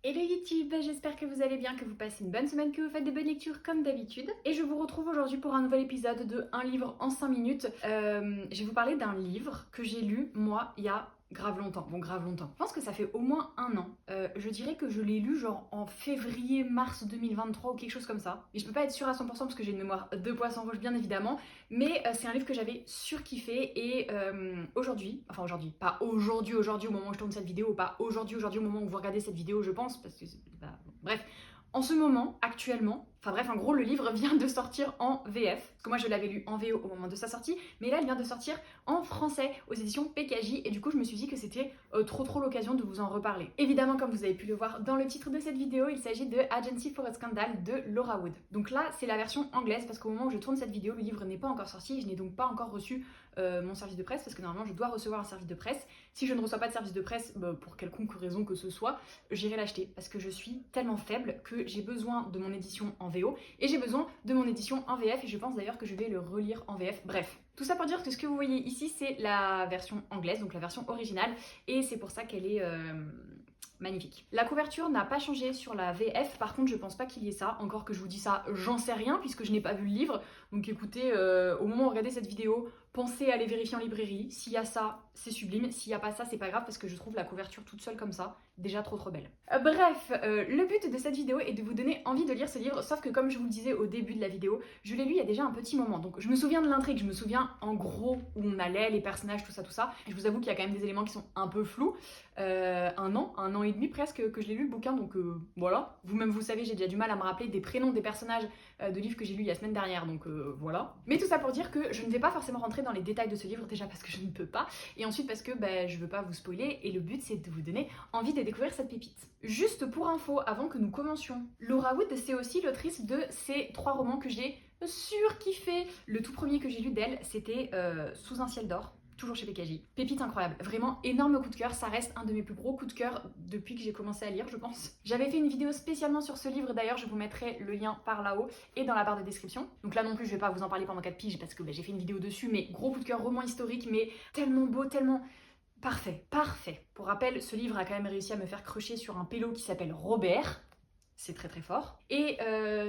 Hello YouTube, j'espère que vous allez bien, que vous passez une bonne semaine, que vous faites des bonnes lectures comme d'habitude. Et je vous retrouve aujourd'hui pour un nouvel épisode de Un livre en 5 minutes. Je vais vous parler d'un livre que j'ai lu, moi, il y a grave longtemps. Bon, grave longtemps. Je pense que ça fait au moins un an. Je dirais que je l'ai lu genre en février-mars 2023 ou quelque chose comme ça. Mais je peux pas être sûre à 100% parce que j'ai une mémoire de poisson rouge bien évidemment. Mais c'est un livre que j'avais surkiffé et aujourd'hui, pas aujourd'hui au moment où je tourne cette vidéo, pas aujourd'hui au moment où vous regardez cette vidéo je pense, parce que bref, en ce moment, actuellement, en gros, le livre vient de sortir en VF, parce que moi je l'avais lu en VO au moment de sa sortie, mais là il vient de sortir en français aux éditions PKJ, et du coup je me suis dit que c'était trop l'occasion de vous en reparler. Évidemment, comme vous avez pu le voir dans le titre de cette vidéo, il s'agit de Agency for a Scandal de Laura Wood. Donc là, c'est la version anglaise, parce qu'au moment où je tourne cette vidéo, le livre n'est pas encore sorti, et je n'ai donc pas encore reçu mon service de presse, parce que normalement je dois recevoir un service de presse. Si je ne reçois pas de service de presse, pour quelconque raison que ce soit, j'irai l'acheter, parce que je suis tellement faible que j'ai besoin de mon édition en VO et j'ai besoin de mon édition en VF, et je pense d'ailleurs que je vais le relire en VF. Bref, tout ça pour dire que ce que vous voyez ici, c'est la version anglaise, donc la version originale, et c'est pour ça qu'elle est magnifique. La couverture n'a pas changé sur la VF, par contre je pense pas qu'il y ait ça, encore que je vous dis ça, j'en sais rien puisque je n'ai pas vu le livre, donc écoutez, au moment où vous regardez cette vidéo, pensez à aller vérifier en librairie, s'il y a ça, c'est sublime, s'il n'y a pas ça, c'est pas grave parce que je trouve la couverture toute seule comme ça, déjà trop belle. Bref, le but de cette vidéo est de vous donner envie de lire ce livre, sauf que comme je vous le disais au début de la vidéo, je l'ai lu il y a déjà un petit moment, donc je me souviens de l'intrigue, je me souviens en gros où on allait, les personnages, tout ça, et je vous avoue qu'il y a quand même des éléments qui sont un peu flous. Un an et demi presque que je l'ai lu le bouquin, donc voilà. Vous-même vous savez, j'ai déjà du mal à me rappeler des prénoms des personnages de livres que j'ai lus il y a la semaine dernière, donc voilà. Mais tout ça pour dire que je ne vais pas forcément rentrer dans les détails de ce livre, déjà parce que je ne peux pas, et ensuite parce que je veux pas vous spoiler, et le but c'est de vous donner envie de découvrir cette pépite. Juste pour info, avant que nous commencions, Laura Wood, c'est aussi l'autrice de ces 3 romans que j'ai surkiffé. Le tout premier que j'ai lu d'elle, c'était Sous un ciel d'or, toujours chez PKJ. Pépite incroyable, vraiment énorme coup de cœur, ça reste un de mes plus gros coups de cœur depuis que j'ai commencé à lire, je pense. J'avais fait une vidéo spécialement sur ce livre, d'ailleurs je vous mettrai le lien par là-haut et dans la barre de description. Donc là non plus je vais pas vous en parler pendant 4 piges parce que j'ai fait une vidéo dessus, mais gros coup de cœur, roman historique, mais tellement beau, tellement parfait. Pour rappel, ce livre a quand même réussi à me faire crocher sur un pélo qui s'appelle Robert. C'est très fort. Et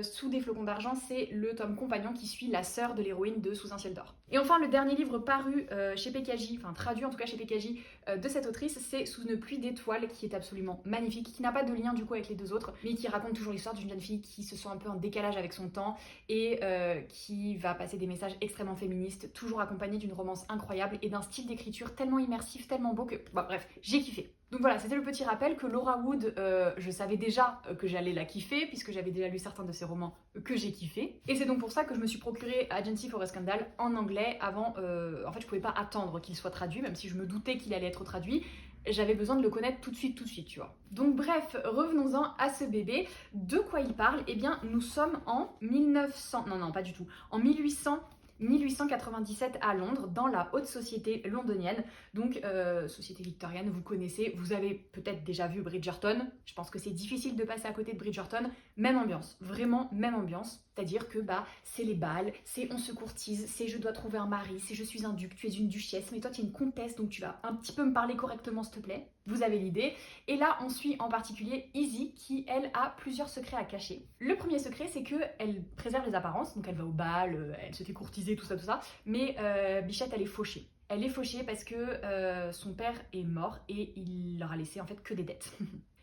Sous des flocons d'argent, c'est le tome compagnon qui suit la sœur de l'héroïne de Sous un ciel d'or. Et enfin, le dernier livre paru chez PKJ, enfin traduit en tout cas chez PKJ, de cette autrice, c'est Sous une pluie d'étoiles, qui est absolument magnifique, qui n'a pas de lien du coup avec les 2 autres, mais qui raconte toujours l'histoire d'une jeune fille qui se sent un peu en décalage avec son temps et qui va passer des messages extrêmement féministes, toujours accompagnée d'une romance incroyable et d'un style d'écriture tellement immersif, tellement beau que... bref, j'ai kiffé. Donc voilà, c'était le petit rappel que Laura Wood, je savais déjà que j'allais la kiffer, puisque j'avais déjà lu certains de ses romans que j'ai kiffé. Et c'est donc pour ça que je me suis procuré Agency for a Scandal en anglais avant... en fait, je pouvais pas attendre qu'il soit traduit, même si je me doutais qu'il allait être traduit. J'avais besoin de le connaître tout de suite, tu vois. Donc bref, revenons-en à ce bébé. De quoi il parle? Eh bien, nous sommes en 1900... Non, pas du tout. En 1897 à Londres, dans la haute société londonienne, donc société victorienne, vous connaissez, vous avez peut-être déjà vu Bridgerton, je pense que c'est difficile de passer à côté de Bridgerton, même ambiance, vraiment même ambiance, c'est-à-dire que c'est les balles, c'est on se courtise, c'est je dois trouver un mari, c'est je suis un duc, tu es une duchesse, mais toi tu es une comtesse, donc tu vas un petit peu me parler correctement s'il te plaît, vous avez l'idée. Et là on suit en particulier Izzy qui elle a plusieurs secrets à cacher. Le premier secret c'est qu'elle préserve les apparences, donc elle va au bal, elle se fait courtiser, tout ça, mais Bichette elle est fauchée. Elle est fauchée parce que son père est mort et il leur a laissé en fait que des dettes.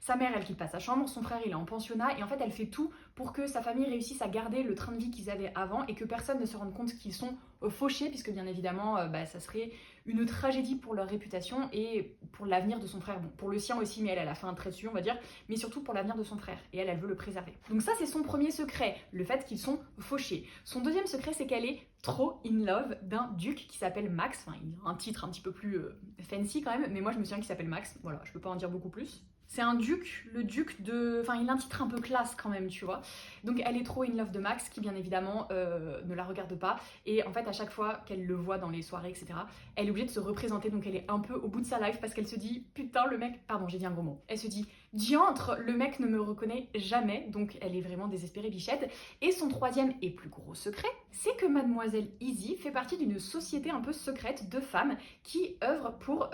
Sa mère, elle quitte pas sa chambre, son frère, il est en pensionnat, et en fait, elle fait tout pour que sa famille réussisse à garder le train de vie qu'ils avaient avant et que personne ne se rende compte qu'ils sont fauchés, puisque bien évidemment, ça serait une tragédie pour leur réputation et pour l'avenir de son frère. Bon, pour le sien aussi, mais elle a fait un trait dessus, on va dire, mais surtout pour l'avenir de son frère, et elle veut le préserver. Donc ça, c'est son premier secret, le fait qu'ils sont fauchés. Son deuxième secret, c'est qu'elle est trop in love d'un duc qui s'appelle Max, enfin, il a un titre un petit peu plus fancy quand même, mais moi je me souviens qu'il s'appelle Max, voilà, je peux pas en dire beaucoup plus. C'est un duc, le duc de... Enfin, il a un titre un peu classe quand même, tu vois. Donc elle est trop in love de Max, qui bien évidemment ne la regarde pas. Et en fait, à chaque fois qu'elle le voit dans les soirées, etc., elle est obligée de se représenter. Donc elle est un peu au bout de sa life parce qu'elle se dit, putain, le mec... Pardon, j'ai dit un gros mot. Elle se dit, Diantre, le mec ne me reconnaît jamais, donc elle est vraiment désespérée bichette. Et son troisième et plus gros secret, c'est que Mademoiselle Easy fait partie d'une société un peu secrète de femmes qui œuvrent pour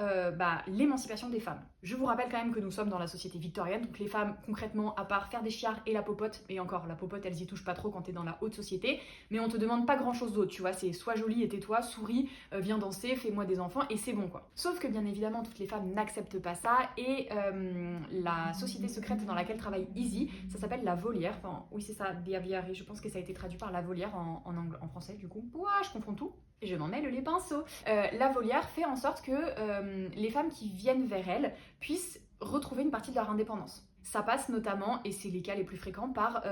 l'émancipation des femmes. Je vous rappelle quand même que nous sommes dans la société victorienne, donc les femmes concrètement, à part faire des chiards et la popote, et encore la popote elles y touchent pas trop quand t'es dans la haute société, mais on te demande pas grand chose d'autre, tu vois, c'est sois jolie et tais-toi, souris, viens danser, fais-moi des enfants et c'est bon quoi. Sauf que bien évidemment toutes les femmes n'acceptent pas ça et la société secrète dans laquelle travaille Easy, ça s'appelle la Volière, enfin oui c'est ça, The Aviary, je pense que ça a été traduit par la Volière en français du coup. Ouah, je confonds tout. Et je m'en mêle les pinceaux. La Volière fait en sorte que les femmes qui viennent vers elle puissent retrouver une partie de leur indépendance. Ça passe notamment, et c'est les cas les plus fréquents, par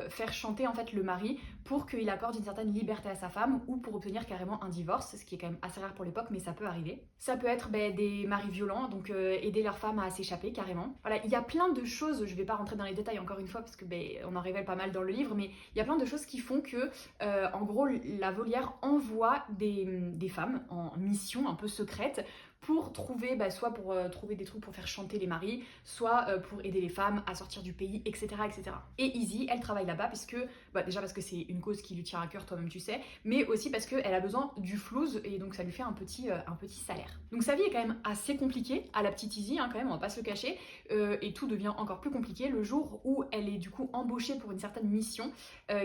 faire chanter en fait le mari pour qu'il accorde une certaine liberté à sa femme ou pour obtenir carrément un divorce, ce qui est quand même assez rare pour l'époque, mais ça peut arriver. Ça peut être des maris violents, donc aider leur femme à s'échapper carrément. Voilà, il y a plein de choses, je vais pas rentrer dans les détails encore une fois parce que on en révèle pas mal dans le livre, mais il y a plein de choses qui font que, en gros, la Volière envoie des femmes en mission un peu secrète pour trouver, soit pour trouver des trucs pour faire chanter les maris, soit pour aider les femmes à sortir du pays, etc. etc. Et Easy, elle travaille là-bas puisque, déjà parce que c'est une cause qui lui tient à cœur, toi-même tu sais, mais aussi parce qu'elle a besoin du flouze et donc ça lui fait un petit salaire. Donc sa vie est quand même assez compliquée, à la petite Easy, quand même, on va pas se le cacher, et tout devient encore plus compliqué le jour où elle est du coup embauchée pour une certaine mission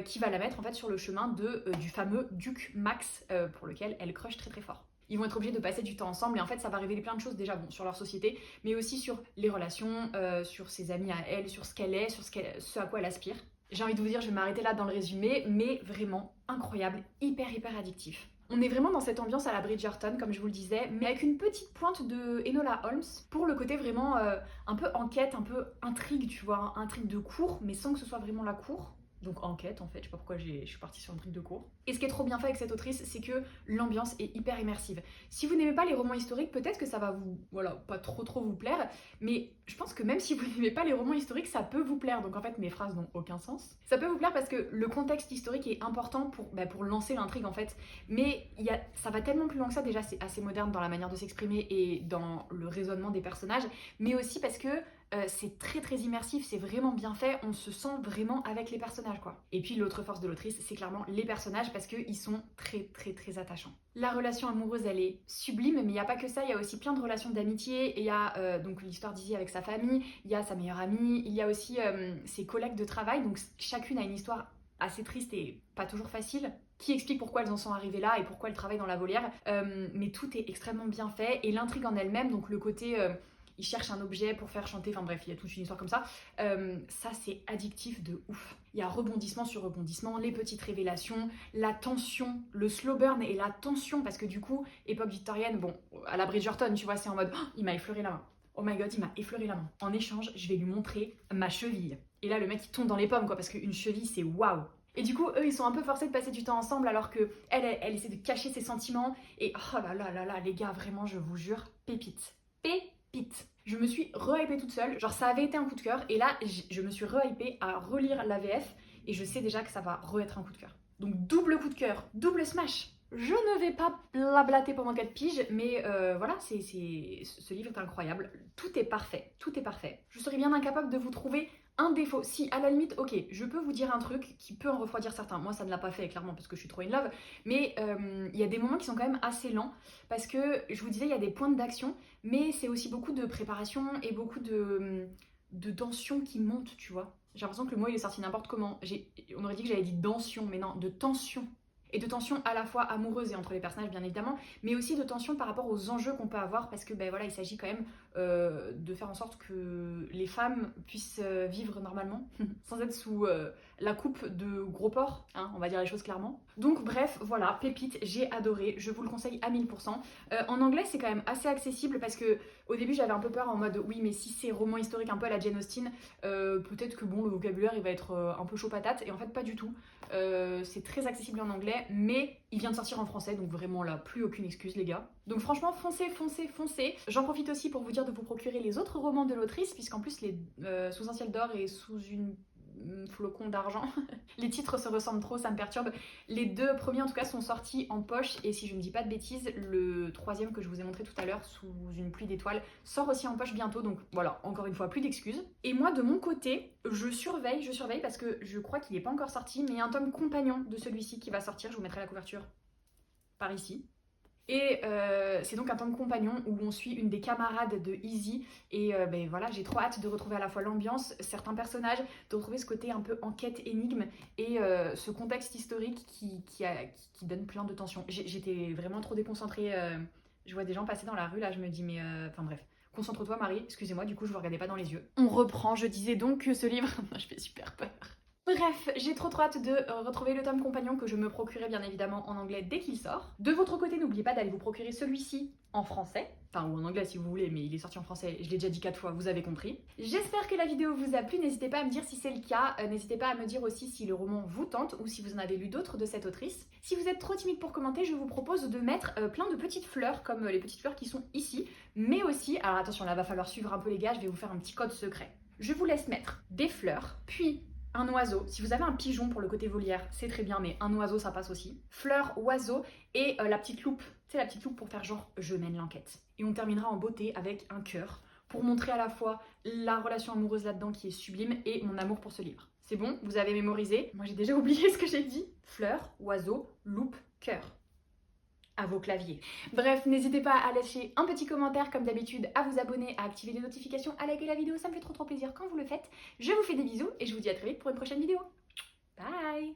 qui va la mettre en fait sur le chemin du fameux Duc Max pour lequel elle crush très très fort. Ils vont être obligés de passer du temps ensemble et en fait ça va révéler plein de choses déjà sur leur société, mais aussi sur les relations, sur ses amis à elle, sur ce qu'elle est, sur ce à quoi elle aspire. J'ai envie de vous dire, je vais m'arrêter là dans le résumé, mais vraiment incroyable, hyper addictif. On est vraiment dans cette ambiance à la Bridgerton, comme je vous le disais, mais avec une petite pointe de Enola Holmes pour le côté vraiment un peu enquête, un peu intrigue, tu vois, intrigue de cour, mais sans que ce soit vraiment la cour. Donc enquête en fait, je sais pas pourquoi je suis partie sur un truc de cours. Et ce qui est trop bien fait avec cette autrice, c'est que l'ambiance est hyper immersive. Si vous n'aimez pas les romans historiques, peut-être que ça va vous, pas trop vous plaire, mais je pense que même si vous n'aimez pas les romans historiques, ça peut vous plaire. Donc en fait, mes phrases n'ont aucun sens. Ça peut vous plaire parce que le contexte historique est important pour lancer l'intrigue en fait, mais ça va tellement plus loin que ça, déjà c'est assez moderne dans la manière de s'exprimer et dans le raisonnement des personnages, mais aussi parce que c'est très immersif, c'est vraiment bien fait, on se sent vraiment avec les personnages quoi. Et puis l'autre force de l'autrice, c'est clairement les personnages parce qu'ils sont très attachants. La relation amoureuse elle est sublime, mais il n'y a pas que ça, il y a aussi plein de relations d'amitié, et il y a donc l'histoire d'Izzy avec sa famille, il y a sa meilleure amie, il y a aussi ses collègues de travail, donc chacune a une histoire assez triste et pas toujours facile, qui explique pourquoi elles en sont arrivées là et pourquoi elles travaillent dans la Volière, mais tout est extrêmement bien fait, et l'intrigue en elle-même, donc le côté... ils cherchent un objet pour faire chanter, enfin bref, il y a toute une histoire comme ça. Ça, c'est addictif de ouf. Il y a rebondissement sur rebondissement, les petites révélations, la tension, le slow burn et la tension, parce que du coup, époque victorienne, à la Bridgerton, tu vois, c'est en mode oh, il m'a effleuré la main. Oh my god, il m'a effleuré la main. En échange, je vais lui montrer ma cheville. Et là, le mec, il tombe dans les pommes, quoi, parce qu'une cheville, c'est waouh. Et du coup, eux, ils sont un peu forcés de passer du temps ensemble, alors que elle essaie de cacher ses sentiments. Et oh là, les gars, vraiment, je vous jure, pépite. Pépite. Je me suis re-hypée toute seule, genre ça avait été un coup de cœur, et là je me suis re-hypée à relire la VF, et je sais déjà que ça va re-être un coup de cœur. Donc double coup de cœur, double smash. Je ne vais pas blablater pendant 4 piges, mais voilà, ce livre est incroyable. Tout est parfait, tout est parfait. Je serais bien incapable de vous trouver un défaut. Si, à la limite, ok, je peux vous dire un truc qui peut en refroidir certains. Moi, ça ne l'a pas fait, clairement, parce que je suis trop in love. Mais il y a des moments qui sont quand même assez lents, parce que, je vous disais, il y a des pointes d'action, mais c'est aussi beaucoup de préparation et beaucoup de tension qui monte, tu vois. J'ai l'impression que le mot, il est sorti n'importe comment. On aurait dit que j'avais dit tension, mais non, de tension. Et de tension à la fois amoureuse et entre les personnages bien évidemment, mais aussi de tension par rapport aux enjeux qu'on peut avoir, parce que il s'agit quand même de faire en sorte que les femmes puissent vivre normalement, sans être sous la coupe de gros porc, hein, on va dire les choses clairement. Donc bref, voilà, pépite, j'ai adoré, je vous le conseille à 1000%. En anglais c'est quand même assez accessible, parce que au début j'avais un peu peur en mode oui mais si c'est roman historique un peu à la Jane Austen, peut-être que le vocabulaire il va être un peu chaud patate, et en fait pas du tout. C'est très accessible en anglais, mais il vient de sortir en français, donc vraiment là, plus aucune excuse les gars. Donc franchement, foncez. J'en profite aussi pour vous dire de vous procurer les autres romans de l'autrice, puisqu'en plus les Sous un ciel d'or et Sous une flocons d'argent. Les titres se ressemblent trop, ça me perturbe. Les deux premiers en tout cas sont sortis en poche et si je ne dis pas de bêtises, le troisième que je vous ai montré tout à l'heure sous une pluie d'étoiles sort aussi en poche bientôt, donc voilà, encore une fois, plus d'excuses. Et moi de mon côté, je surveille parce que je crois qu'il n'est pas encore sorti, mais il y a un tome compagnon de celui-ci qui va sortir, je vous mettrai la couverture par ici. Et c'est donc un tome compagnon où on suit une des camarades de Izzy et ben voilà, j'ai trop hâte de retrouver à la fois l'ambiance, certains personnages, de retrouver ce côté un peu enquête énigme et ce contexte historique qui donne plein de tensions. J'étais vraiment trop déconcentrée, je vois des gens passer dans la rue là, je me dis mais enfin bref. Concentre-toi Marie, excusez-moi, du coup je vous regardais pas dans les yeux. On reprend, je disais donc que ce livre, je fais super peur. Bref, j'ai trop hâte de retrouver le tome compagnon que je me procurerai bien évidemment en anglais dès qu'il sort. De votre côté, n'oubliez pas d'aller vous procurer celui-ci en français. Enfin, ou en anglais si vous voulez, mais il est sorti en français, je l'ai déjà dit 4 fois, vous avez compris. J'espère que la vidéo vous a plu, n'hésitez pas à me dire si c'est le cas, n'hésitez pas à me dire aussi si le roman vous tente ou si vous en avez lu d'autres de cette autrice. Si vous êtes trop timide pour commenter, je vous propose de mettre plein de petites fleurs, comme les petites fleurs qui sont ici, mais aussi, alors attention là va falloir suivre un peu les gars, je vais vous faire un petit code secret. Je vous laisse mettre des fleurs, puis un oiseau. Si vous avez un pigeon pour le côté volière, c'est très bien, mais un oiseau, ça passe aussi. Fleur, oiseau et la petite loupe. C'est la petite loupe pour faire genre, je mène l'enquête. Et on terminera en beauté avec un cœur pour montrer à la fois la relation amoureuse là-dedans qui est sublime et mon amour pour ce livre. C'est bon, vous avez mémorisé. Moi, j'ai déjà oublié ce que j'ai dit. Fleur, oiseau, loupe, cœur. À vos claviers. Bref, n'hésitez pas à lâcher un petit commentaire comme d'habitude, à vous abonner, à activer les notifications, à liker la vidéo, ça me fait trop plaisir quand vous le faites. Je vous fais des bisous et je vous dis à très vite pour une prochaine vidéo. Bye!